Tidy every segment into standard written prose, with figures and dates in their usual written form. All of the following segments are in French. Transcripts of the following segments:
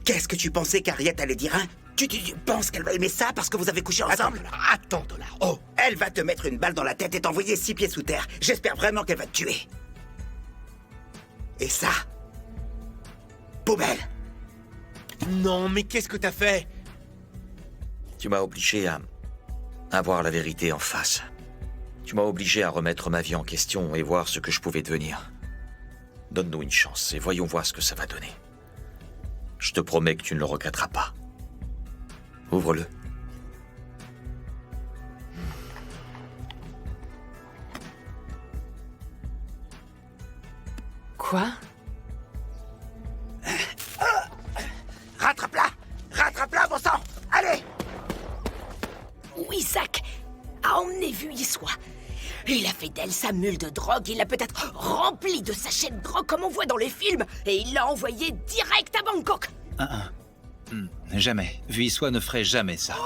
Qu'est-ce que tu pensais qu'Harriet allait dire, hein? Tu penses qu'elle va aimer ça parce que vous avez couché ensemble? Attends, Dollar. Oh, Elle va te mettre une balle dans la tête et t'envoyer 6 pieds sous terre. J'espère vraiment qu'elle va te tuer. Et ça? Poubelle! non, mais qu'est-ce que t'as fait? Tu m'as obligé à voir la vérité en face. Tu m'as obligé à remettre ma vie en question et voir ce que je pouvais devenir. Donne-nous une chance et voyons voir ce que ça va donner. Je te promets que tu ne le regretteras pas. Ouvre-le. Quoi? Rattrape-la! Rattrape-la, bon sang! Allez! Oui, Zach a emmené Vuillissois. Il a fait d'elle sa mule de drogue, il l'a peut-être remplie de sachets de drogue comme on voit dans les films, et il l'a envoyé direct à Bangkok. Jamais. Vuillissois ne ferait jamais ça.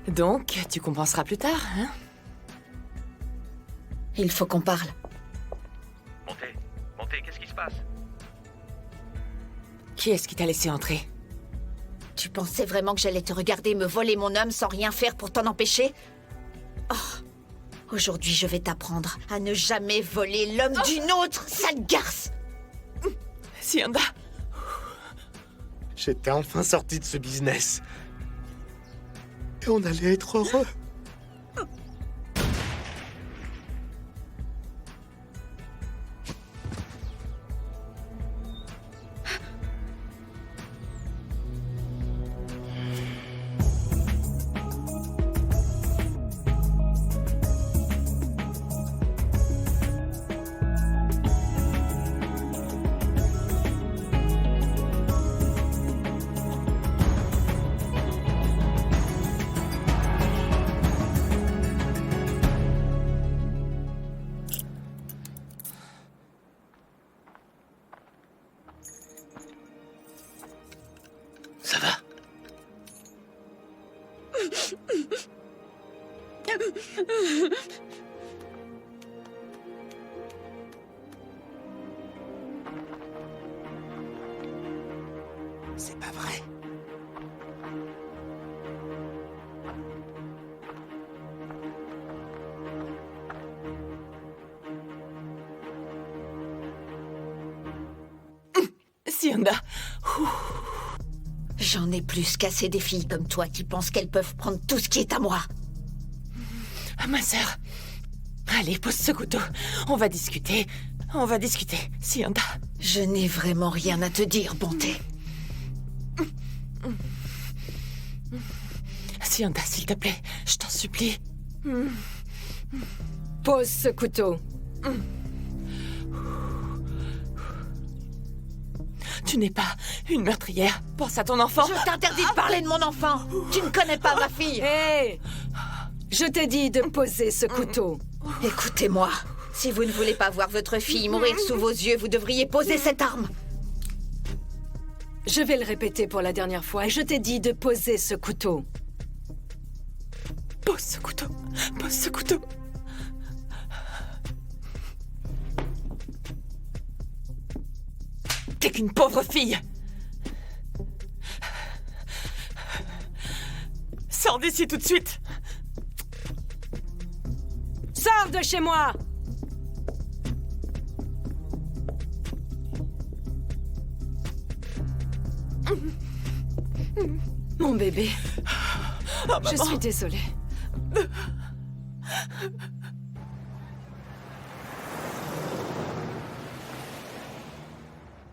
Donc, tu compenseras plus tard, hein? Il faut qu'on parle. Montez, qu'est-ce qui se passe? Qui est-ce qui t'a laissé entrer? Tu pensais vraiment que j'allais te regarder me voler mon homme sans rien faire pour t'en empêcher? Oh. Aujourd'hui, je vais t'apprendre à ne jamais voler l'homme d'une autre, sale garce! Sianda! J'étais enfin sorti de ce business. Et on allait être heureux. Ça va? C'est pas vrai. Sianda! J'en ai plus qu'assez des filles comme toi qui pensent qu'elles peuvent prendre tout ce qui est à moi. Ah, ma sœur! Allez, pose ce couteau. On va discuter. Sianda. Je n'ai vraiment rien à te dire, Bonté. Sianda, s'il te plaît, je t'en supplie. Pose ce couteau. Tu n'es pas une meurtrière. Pense à ton enfant. Je t'interdis de parler de mon enfant. Tu ne connais pas ma fille. Hé! Je t'ai dit de poser ce couteau. Écoutez-moi. Si vous ne voulez pas voir votre fille mourir sous vos yeux, vous devriez poser cette arme. Je vais le répéter pour la dernière fois et je t'ai dit de poser ce couteau. Pose ce couteau. Pose ce couteau. T'es qu'une pauvre fille. Sors d'ici tout de suite. Sors de chez moi! Mon bébé. Oh, Je maman. suis désolée.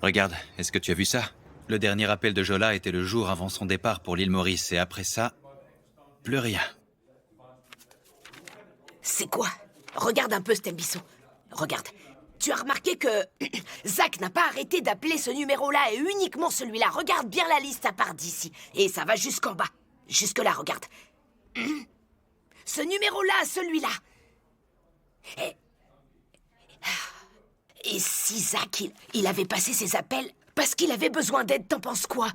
Regarde, est-ce que tu as vu ça? Le dernier appel de Jola était le jour avant son départ pour l'île Maurice et après ça, plus rien. C'est quoi? Regarde un peu, Stembisso. Regarde. Tu as remarqué que Zach n'a pas arrêté d'appeler ce numéro-là et uniquement celui-là. Regarde bien la liste, ça part d'ici. Et ça va jusqu'en bas. Jusque-là, regarde. Ce numéro-là, celui-là. Et si Zach, il avait passé ses appels parce qu'il avait besoin d'aide, t'en penses quoi?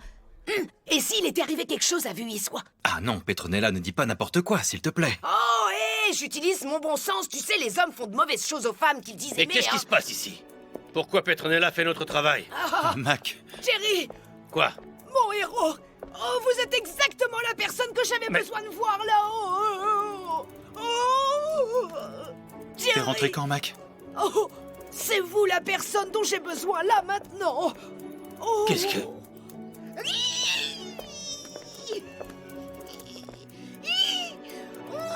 Et s'il était arrivé quelque chose à Vuillissois? Ah non, Petronella, ne dis pas n'importe quoi, s'il te plaît. Oh, hé, j'utilise mon bon sens. Tu sais, les hommes font de mauvaises choses aux femmes qu'ils disent Mais aimer, qu'est-ce qui hein. se passe ici? Pourquoi Petronella fait notre travail? Mac, Jerry, Quoi? mon héros. Oh, vous êtes exactement la personne que j'avais besoin de voir là-haut. t'es Jerry. rentré quand, Mac? Oh, c'est vous la personne dont j'ai besoin là maintenant. Oh. Qu'est-ce que...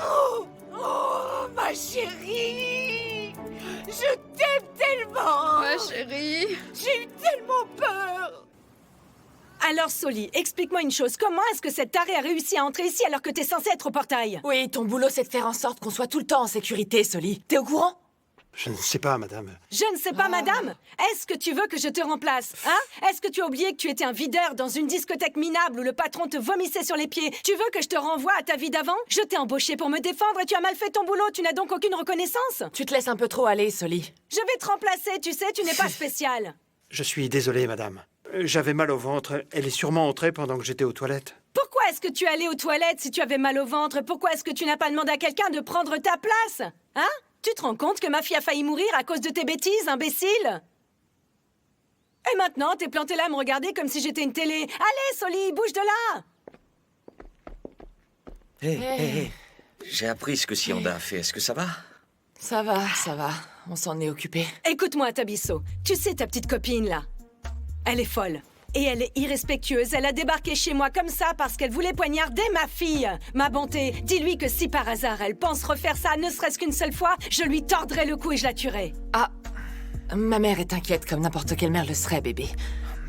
Oh, ma chérie. Je t'aime tellement. Ma chérie. J'ai eu tellement peur. Alors, Soli, explique-moi une chose. Comment est-ce que cet taré a réussi à entrer ici alors que t'es censé être au portail? Oui, ton boulot, c'est de faire en sorte qu'on soit tout le temps en sécurité, Soli. T'es au courant? Je ne sais pas, madame. Je ne sais pas, madame. Est-ce que tu veux que je te remplace? Hein? Est-ce que tu as oublié que tu étais un videur dans une discothèque minable où le patron te vomissait sur les pieds? Tu veux que je te renvoie à ta vie d'avant? Je t'ai embauché pour me défendre et tu as mal fait ton boulot. Tu n'as donc aucune reconnaissance? Tu te laisses un peu trop aller, Soli. Je vais te remplacer, tu sais, tu n'es pas spécial. Je suis désolé, madame. J'avais mal au ventre. Elle est sûrement entrée pendant que j'étais aux toilettes. Pourquoi est-ce que tu es allé aux toilettes si tu avais mal au ventre? Pourquoi est-ce que tu n'as pas demandé à quelqu'un de prendre ta place? Hein? Tu te rends compte que ma fille a failli mourir à cause de tes bêtises, imbécile? Et maintenant, t'es planté là à me regarder comme si j'étais une télé. Allez, Soli, bouge de là! Hé. J'ai appris ce que Sianda a fait. Est-ce que ça va? Ça va, ça va. On s'en est occupé. Écoute-moi, Tabisso. Tu sais ta petite copine, là? Elle est folle. Et elle est irrespectueuse. Elle a débarqué chez moi comme ça parce qu'elle voulait poignarder ma fille. Ma bonté, dis-lui que si par hasard elle pense refaire ça ne serait-ce qu'une seule fois, je lui tordrai le cou et je la tuerai. Ah, ma mère est inquiète comme n'importe quelle mère le serait, bébé.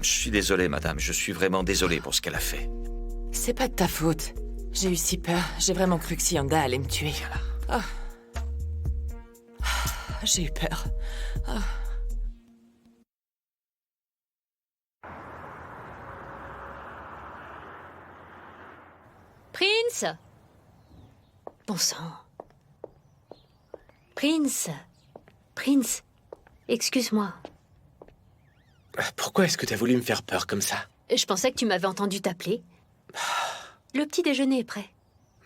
Je suis désolé, madame. Je suis vraiment désolé pour ce qu'elle a fait. C'est pas de ta faute. J'ai eu si peur. J'ai vraiment cru que Sianda allait me tuer. Ah. J'ai eu peur. Ah. Prince! Bon sang. Prince! Prince! Excuse-moi. Pourquoi est-ce que t'as voulu me faire peur comme ça? Je pensais que tu m'avais entendu t'appeler. Le petit déjeuner est prêt.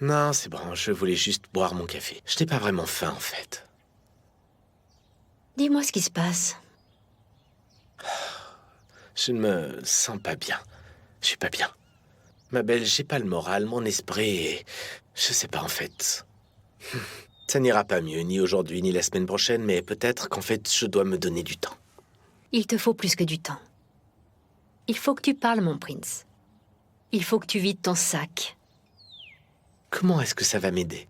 Non, c'est bon, je voulais juste boire mon café. Je n'ai pas vraiment faim, en fait. Dis-moi ce qui se passe. Je ne me sens pas bien. Je suis pas bien. Ma belle, j'ai pas le moral, mon esprit est... Je sais pas, en fait. Ça n'ira pas mieux, ni aujourd'hui, ni la semaine prochaine, mais peut-être qu'en fait, je dois me donner du temps. Il te faut plus que du temps. Il faut que tu parles, mon prince. Il faut que tu vides ton sac. Comment est-ce que ça va m'aider?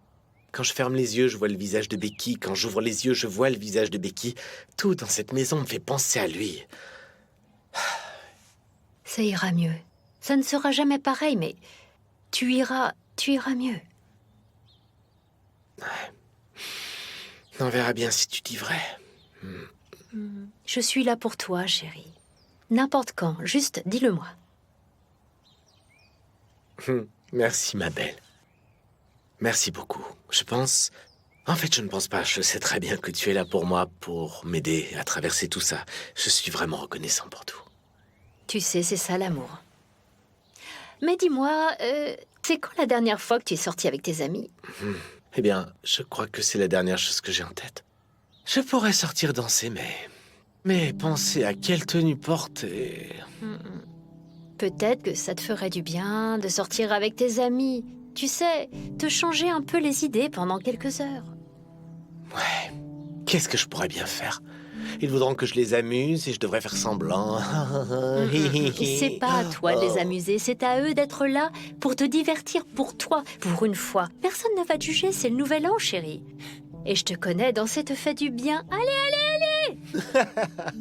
Quand je ferme les yeux, je vois le visage de Becky. Quand j'ouvre les yeux, je vois le visage de Becky. Tout dans cette maison me fait penser à lui. Ça ira mieux. Ça ne sera jamais pareil, mais tu iras mieux. On verra bien si tu dis vrai. Je suis là pour toi, chérie. N'importe quand, juste dis-le-moi. Merci, ma belle. Merci beaucoup. Je pense... En fait, je ne pense pas. Je sais très bien que tu es là pour moi, pour m'aider à traverser tout ça. Je suis vraiment reconnaissant pour tout. Tu sais, c'est ça l'amour. Mais dis-moi, c'est quand la dernière fois que tu es sortie avec tes amis? Eh bien, je crois que c'est la dernière chose que j'ai en tête. Je pourrais sortir danser, mais penser à quelle tenue porter... Peut-être que ça te ferait du bien de sortir avec tes amis. Tu sais, te changer un peu les idées pendant quelques heures. Ouais. Qu'est-ce que je pourrais bien faire? Ils voudront que je les amuse et je devrais faire semblant. C'est pas à toi de les amuser, c'est à eux d'être là pour te divertir pour toi, pour une fois. Personne ne va te juger, c'est le nouvel an, chérie. Et je te connais, danser te fait du bien. Allez!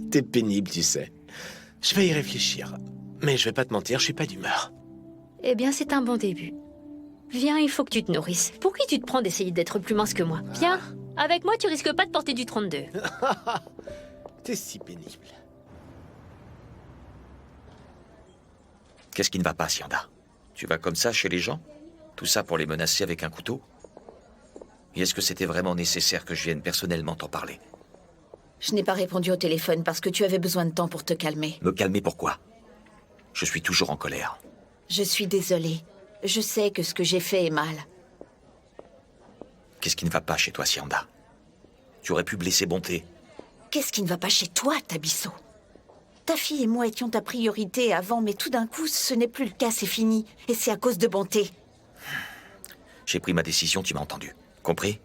T'es pénible, tu sais. Je vais y réfléchir. Mais je vais pas te mentir, je suis pas d'humeur. Eh bien, c'est un bon début. Viens, il faut que tu te nourrisses. Pour qui tu te prends d'essayer d'être plus mince que moi? Viens, avec moi, tu risques pas de porter du 32. T'es si pénible. Qu'est-ce qui ne va pas, Sianda? Tu vas comme ça chez les gens? Tout ça pour les menacer avec un couteau? Et est-ce que c'était vraiment nécessaire que je vienne personnellement t'en parler? Je n'ai pas répondu au téléphone parce que tu avais besoin de temps pour te calmer. Me calmer pourquoi? Je suis toujours en colère. Je suis désolée. Je sais que ce que j'ai fait est mal. Qu'est-ce qui ne va pas chez toi, Sianda? Tu aurais pu blesser Bonté. Qu'est-ce qui ne va pas chez toi, Tabisso? Ta fille et moi étions ta priorité avant, mais tout d'un coup, ce n'est plus le cas, c'est fini. Et c'est à cause de Bonté. J'ai pris ma décision, tu m'as entendu. Compris?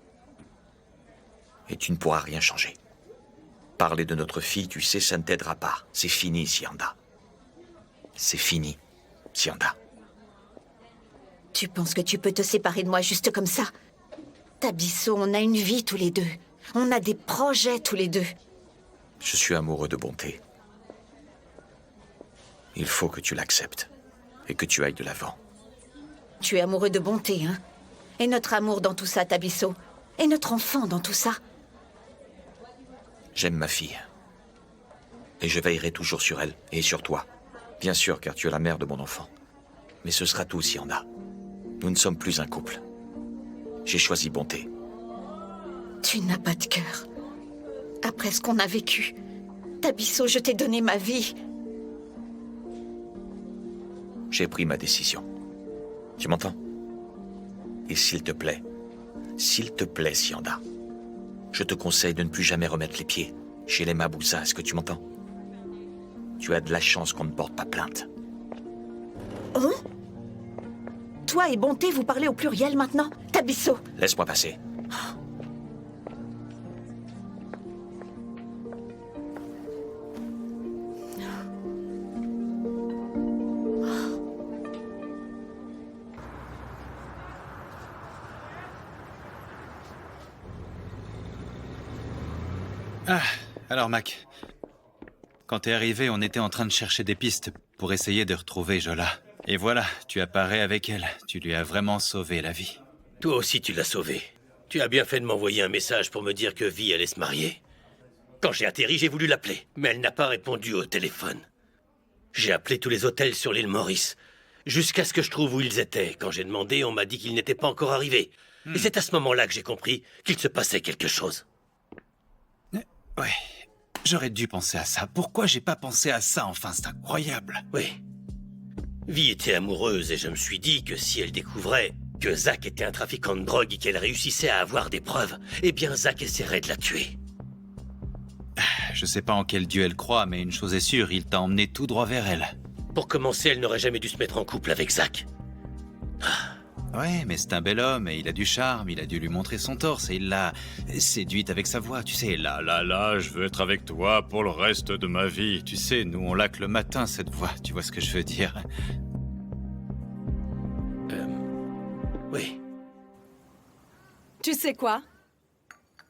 Et tu ne pourras rien changer. Parler de notre fille, tu sais, ça ne t'aidera pas. C'est fini, Sianda. C'est fini, Sianda. Tu penses que tu peux te séparer de moi juste comme ça? Tabisso, on a une vie tous les deux. On a des projets tous les deux. Je suis amoureux de Bonté. Il faut que tu l'acceptes. Et que tu ailles de l'avant. Tu es amoureux de Bonté, hein? Et notre amour dans tout ça, Tabisso? Et notre enfant dans tout ça? J'aime ma fille. Et je veillerai toujours sur elle et sur toi. Bien sûr, car tu es la mère de mon enfant. Mais ce sera tout, Sianda. Nous ne sommes plus un couple. J'ai choisi Bonté. Tu n'as pas de cœur. Après ce qu'on a vécu, Tabisso, je t'ai donné ma vie. J'ai pris ma décision. Tu m'entends? Et s'il te plaît, Sianda, je te conseille de ne plus jamais remettre les pieds chez les Maboussa. Est-ce que tu m'entends? Tu as de la chance qu'on ne porte pas plainte. Hein? Toi et Bonté, vous parlez au pluriel maintenant? Tabisso! Laisse-moi passer. Ah, alors Mac. Quand t'es arrivé, on était en train de chercher des pistes pour essayer de retrouver Jola. Et voilà, tu apparais avec elle. Tu lui as vraiment sauvé la vie. Toi aussi, tu l'as sauvée. Tu as bien fait de m'envoyer un message pour me dire que Vi allait se marier. Quand j'ai atterri, j'ai voulu l'appeler, mais elle n'a pas répondu au téléphone. J'ai appelé tous les hôtels sur l'île Maurice, jusqu'à ce que je trouve où ils étaient. Quand j'ai demandé, on m'a dit qu'ils n'étaient pas encore arrivés. Et c'est à ce moment-là que j'ai compris qu'il se passait quelque chose. Ouais, j'aurais dû penser à ça. Pourquoi j'ai pas pensé à ça, enfin? C'est incroyable. Oui. Vi était amoureuse et je me suis dit que si elle découvrait que Zach était un trafiquant de drogue et qu'elle réussissait à avoir des preuves, eh bien Zach essaierait de la tuer. Je sais pas en quel dieu elle croit, mais une chose est sûre, il t'a emmené tout droit vers elle. Pour commencer, elle n'aurait jamais dû se mettre en couple avec Zach. Ouais, mais c'est un bel homme et il a du charme, il a dû lui montrer son torse et il l'a séduite avec sa voix, tu sais, là, je veux être avec toi pour le reste de ma vie. Tu sais, nous on l'a que le matin, cette voix, tu vois ce que je veux dire? Oui. Tu sais quoi?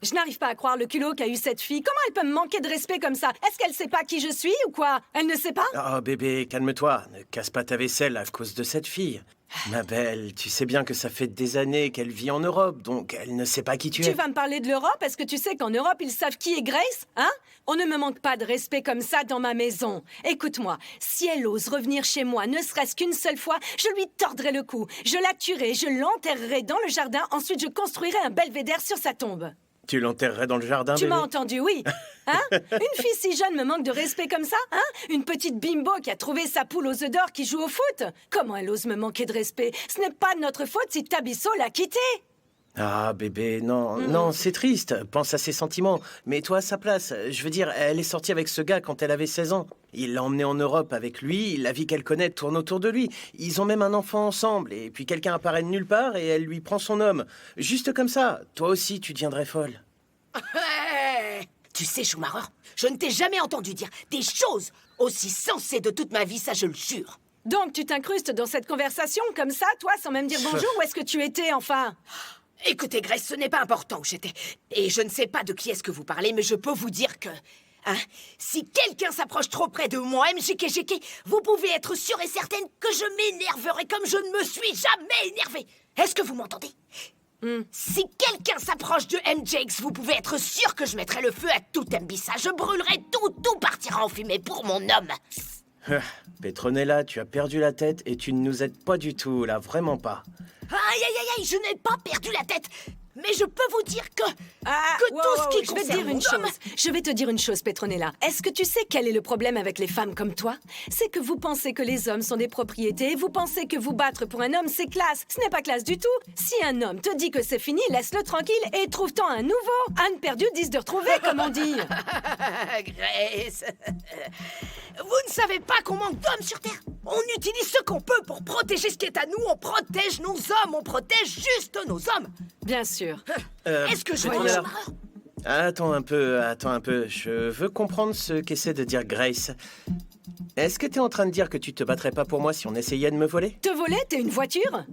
Je n'arrive pas à croire le culot qu'a eu cette fille. Comment elle peut me manquer de respect comme ça? Est-ce qu'elle sait pas qui je suis ou quoi? Elle ne sait pas? Oh bébé, calme-toi. Ne casse pas ta vaisselle à cause de cette fille. Ma belle, tu sais bien que ça fait des années qu'elle vit en Europe, donc elle ne sait pas qui tu es. Tu vas me parler de l'Europe? Est-ce que tu sais qu'en Europe, ils savent qui est Grace? Hein? On ne me manque pas de respect comme ça dans ma maison. Écoute-moi, si elle ose revenir chez moi, ne serait-ce qu'une seule fois, je lui tordrai le cou. Je la tuerai, je l'enterrerai dans le jardin, ensuite je construirai un belvédère sur sa tombe. Tu l'enterrerais dans le jardin, Tu bébé? m'as entendu, oui. Hein? Une fille si jeune me manque de respect comme ça, hein? Une petite bimbo qui a trouvé sa poule aux œufs d'or qui joue au foot. Comment elle ose me manquer de respect? Ce n'est pas de notre faute si Tabisso l'a quittée. Ah bébé, non, c'est triste. Pense à ses sentiments. Mets-toi à sa place. Je veux dire, elle est sortie avec ce gars quand elle avait 16 ans. Il l'a emmenée en Europe avec lui. La vie qu'elle connaît tourne autour de lui. Ils ont même un enfant ensemble. Et puis quelqu'un apparaît de nulle part et elle lui prend son homme. Juste comme ça. Toi aussi, tu deviendrais folle. Tu sais, Schumacher, je ne t'ai jamais entendu dire des choses aussi sensées de toute ma vie, ça je le jure. Donc tu t'incrustes dans cette conversation comme ça, toi, sans même dire bonjour? Où est-ce que tu étais, enfin? Écoutez, Grace, ce n'est pas important où j'étais. Et je ne sais pas de qui est-ce que vous parlez, mais je peux vous dire que... Hein, si quelqu'un s'approche trop près de moi, MJKJK, vous pouvez être sûre et certaine que je m'énerverai comme je ne me suis jamais énervée. Est-ce que vous m'entendez? Si quelqu'un s'approche de MJX, vous pouvez être sûr que je mettrai le feu à tout Mbissa. Je brûlerai tout partira en fumée pour mon homme. Petronella, tu as perdu la tête et tu ne nous aides pas du tout, là, vraiment pas. Aïe, je n'ai pas perdu la tête. Mais je peux vous dire que... Wow, tout ce qui je vais te concerne dire une mon homme- chose. Je vais te dire une chose, Petronella. Est-ce que tu sais quel est le problème avec les femmes comme toi? C'est que vous pensez que les hommes sont des propriétés, vous pensez que vous battre pour un homme, c'est classe. Ce n'est pas classe du tout. Si un homme te dit que c'est fini, laisse-le tranquille et trouve-t'en un nouveau. Âne perdu, 10 de retrouver, comme on dit. Grace, vous ne savez pas qu'on manque d'hommes sur Terre. On utilise ce qu'on peut pour protéger ce qui est à nous. On protège nos hommes, on protège juste nos hommes. Bien sûr. Est-ce que je vois Petronella. une erreur? Attends un peu. Je veux comprendre ce qu'essaie de dire Grace. Est-ce que t'es en train de dire que tu te battrais pas pour moi si on essayait de me voler? Te voler, t'es une voiture?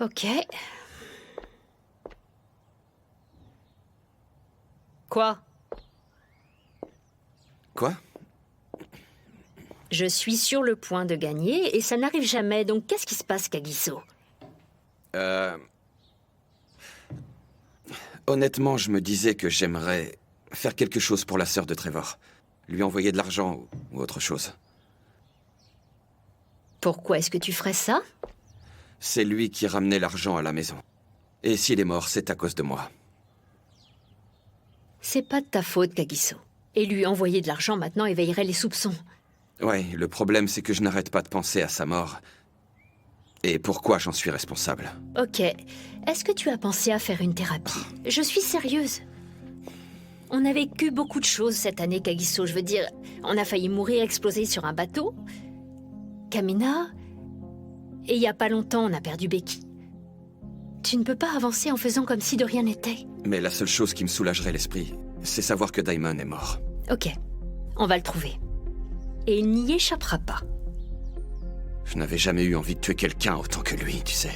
Ok. Quoi? Quoi? Je suis sur le point de gagner et ça n'arrive jamais, donc qu'est-ce qui se passe, Kagiso? Honnêtement, je me disais que j'aimerais faire quelque chose pour la sœur de Trevor. Lui envoyer de l'argent ou autre chose. Pourquoi est-ce que tu ferais ça? C'est lui qui ramenait l'argent à la maison. Et s'il est mort, c'est à cause de moi. C'est pas de ta faute, Kagiso. Et lui envoyer de l'argent maintenant éveillerait les soupçons. Ouais, le problème c'est que je n'arrête pas de penser à sa mort. Et pourquoi j'en suis responsable. Ok. Est-ce que tu as pensé à faire une thérapie? Je suis sérieuse. On a vécu beaucoup de choses cette année, Kagiso. Je veux dire, on a failli mourir explosé sur un bateau. Kamina. Et il y a pas longtemps, on a perdu Becky. Tu ne peux pas avancer en faisant comme si de rien n'était. Mais la seule chose qui me soulagerait l'esprit, c'est savoir que Daimon est mort. Ok. On va le trouver. Et il n'y échappera pas. Je n'avais jamais eu envie de tuer quelqu'un autant que lui, tu sais.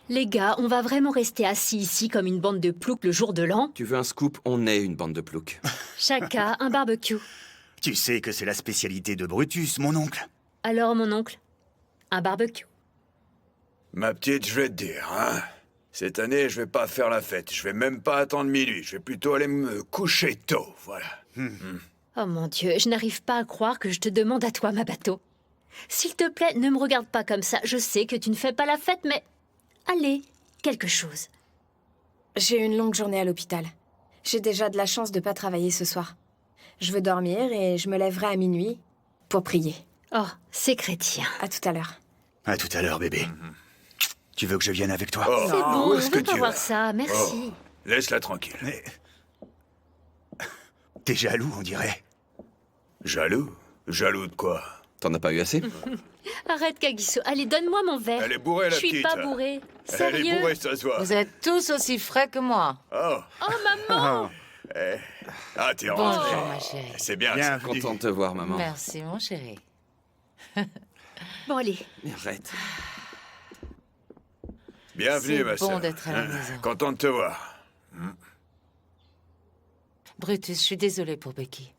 Les gars, on va vraiment rester assis ici comme une bande de ploucs le jour de l'an? Tu veux un scoop? On est une bande de ploucs. Chacun un barbecue. Tu sais que c'est la spécialité de Brutus, mon oncle. Alors, mon oncle, un barbecue. Ma petite, je vais te dire, hein. Cette année, je vais pas faire la fête. Je vais même pas attendre minuit. Je vais plutôt aller me coucher tôt, voilà. Oh mon Dieu, je n'arrive pas à croire que je te demande à toi, ma bateau. S'il te plaît, ne me regarde pas comme ça. Je sais que tu ne fais pas la fête, mais... Allez, quelque chose. J'ai eu une longue journée à l'hôpital. J'ai déjà de la chance de pas travailler ce soir. Je veux dormir et je me lèverai à minuit pour prier. Oh, c'est chrétien. À tout à l'heure. À tout à l'heure, bébé. Tu veux que je vienne avec toi? C'est bon, où on est-ce veut que pas tu voir vas? ça, merci. Laisse-la tranquille. Mais... T'es jaloux, on dirait. Jaloux? Jaloux de quoi? T'en as pas eu assez? Arrête, Kagiso. Allez, donne-moi mon verre. Elle est bourrée, la Je suis petite. pas bourrée. Elle Sérieux? est bourrée, ça se voit. Vous êtes tous aussi frais que moi. Oh, Oh, maman! ah, t'es Bonjour, rentrée. ma chérie. C'est bien, ça. Bienvenue. Content de te voir, maman. Merci, mon chéri. Bon, allez. Mais arrête. Bienvenue, C'est ma bon sœur. d'être à la maison. Content de te voir. Brutus, je suis désolée pour Becky.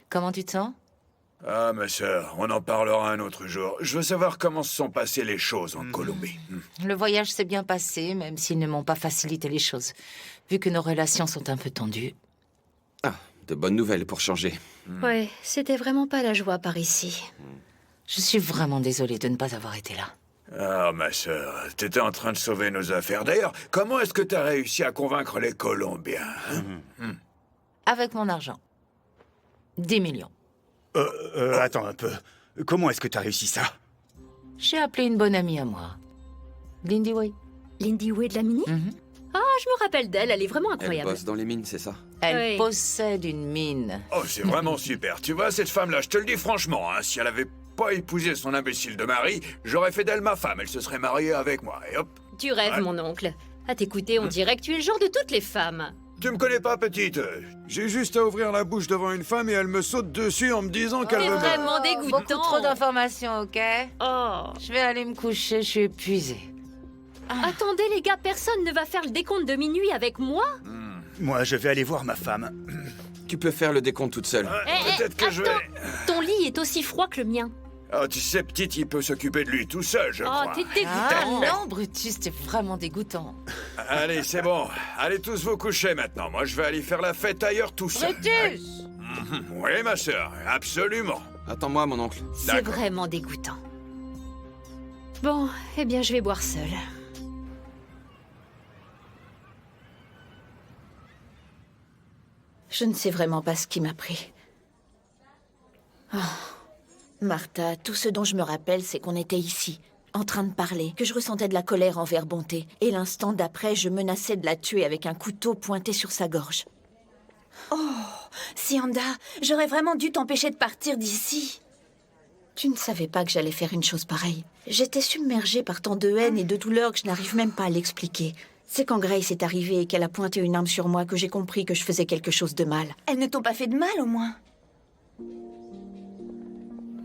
Comment tu te sens? Ah, ma sœur, on en parlera un autre jour. Je veux savoir comment se sont passées les choses en Colombie. Le voyage s'est bien passé, même s'ils ne m'ont pas facilité les choses. Vu que nos relations sont un peu tendues. Ah, de bonnes nouvelles pour changer. Ouais, c'était vraiment pas la joie par ici. Je suis vraiment désolée de ne pas avoir été là. Ah, ma sœur, t'étais en train de sauver nos affaires. D'ailleurs, comment est-ce que t'as réussi à convaincre les Colombiens, hein? Avec mon argent. 10 millions. Attends un peu. Comment est-ce que t'as réussi ça? J'ai appelé une bonne amie à moi. Lindy Way. Lindy Way de la Mini? Ah, je me rappelle d'elle, elle est vraiment Elle incroyable. bosse dans les mines, c'est ça? Elle Oui. possède une mine. Oh, c'est vraiment super. Tu vois, cette femme-là, je te le dis franchement, hein, si elle avait pas épousé son imbécile de mari, j'aurais fait d'elle ma femme. Elle se serait mariée avec moi. Et hop. Tu rêves, Ouais. mon oncle. À t'écouter, on dirait que tu es le genre de toutes les femmes. Tu me connais pas, petite. J'ai juste à ouvrir la bouche devant une femme et elle me saute dessus en me disant qu'elle C'est veut me... vraiment dégoûtant. Beaucoup trop d'informations, ok? Oh. Je vais aller me coucher, je suis épuisée. Attendez, les gars, personne ne va faire le décompte de minuit avec moi? Moi, je vais aller voir ma femme. Tu peux faire le décompte toute seule. Eh, Peut-être que je vais... Ton lit est aussi froid que le mien. Ah, tu sais, petite, il peut s'occuper de lui tout seul, je crois. t'es dégoûtant. Ah non, Brutus, t'es vraiment dégoûtant. Allez, c'est bon. Allez tous vous coucher maintenant. Moi, je vais aller faire la fête ailleurs tout seul. Brutus! Oui, ma sœur, absolument. Attends-moi, mon oncle. C'est vraiment dégoûtant. Bon, eh bien, je vais boire seule. Je ne sais vraiment pas ce qui m'a pris. Oh. Martha, tout ce dont je me rappelle, c'est qu'on était ici, en train de parler, que je ressentais de la colère envers Bonté, et l'instant d'après, je menaçais de la tuer avec un couteau pointé sur sa gorge. Oh, Sianda, j'aurais vraiment dû t'empêcher de partir d'ici. Tu ne savais pas que j'allais faire une chose pareille. J'étais submergée par tant de haine et de douleur que je n'arrive même pas à l'expliquer. C'est quand Grace est arrivée et qu'elle a pointé une arme sur moi que j'ai compris que je faisais quelque chose de mal. Elles ne t'ont pas fait de mal, au moins?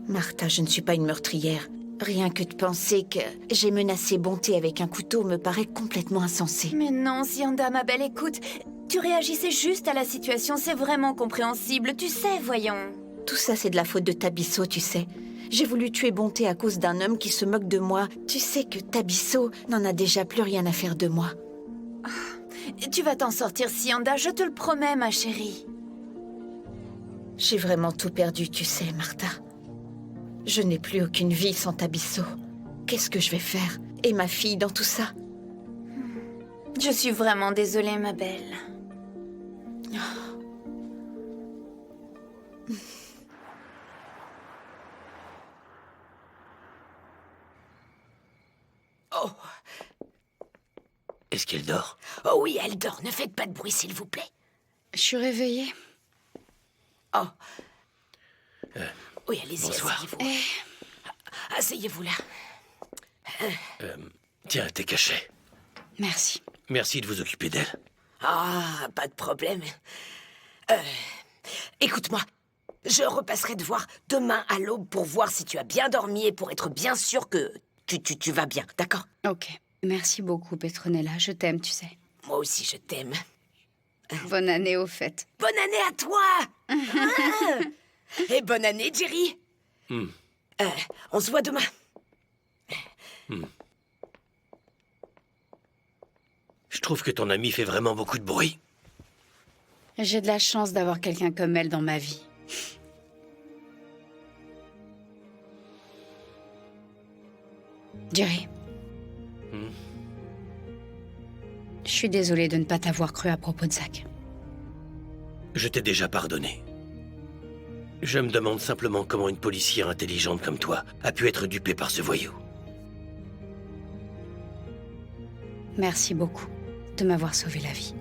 Martha, je ne suis pas une meurtrière. Rien que de penser que j'ai menacé Bonté avec un couteau me paraît complètement insensé. Mais non, Sianda, ma belle, écoute. Tu réagissais juste à la situation, c'est vraiment compréhensible, tu sais, voyons. Tout ça, c'est de la faute de Tabisso, tu sais. J'ai voulu tuer Bonté à cause d'un homme qui se moque de moi. Tu sais que Tabisso n'en a déjà plus rien à faire de moi. Tu vas t'en sortir, Sianda, je te le promets, ma chérie. J'ai vraiment tout perdu, tu sais, Martha. Je n'ai plus aucune vie sans Tabisso. Qu'est-ce que je vais faire? Et ma fille dans tout ça? Je suis vraiment désolée, ma belle. Oh. Est-ce qu'elle dort? Oh oui, elle dort. Ne faites pas de bruit, s'il vous plaît. Je suis réveillée. Oh. Oui, allez-y, bonsoir. asseyez-vous. Asseyez-vous là. Tiens, t'es caché. Merci. Merci de vous occuper d'elle. Ah, pas de problème. Écoute-moi, je repasserai te voir demain à l'aube pour voir si tu as bien dormi et pour être bien sûr que tu vas bien, d'accord? Ok. Merci beaucoup, Petronella. Je t'aime, tu sais. Moi aussi, je t'aime. Bonne année au fait. Bonne année à toi. Et bonne année, Jerry. On se voit demain. Je trouve que ton amie fait vraiment beaucoup de bruit. J'ai de la chance d'avoir quelqu'un comme elle dans ma vie. Jerry. Je suis désolée de ne pas t'avoir cru à propos de Zach. Je t'ai déjà pardonné. Je me demande simplement comment une policière intelligente comme toi a pu être dupée par ce voyou. Merci beaucoup de m'avoir sauvé la vie.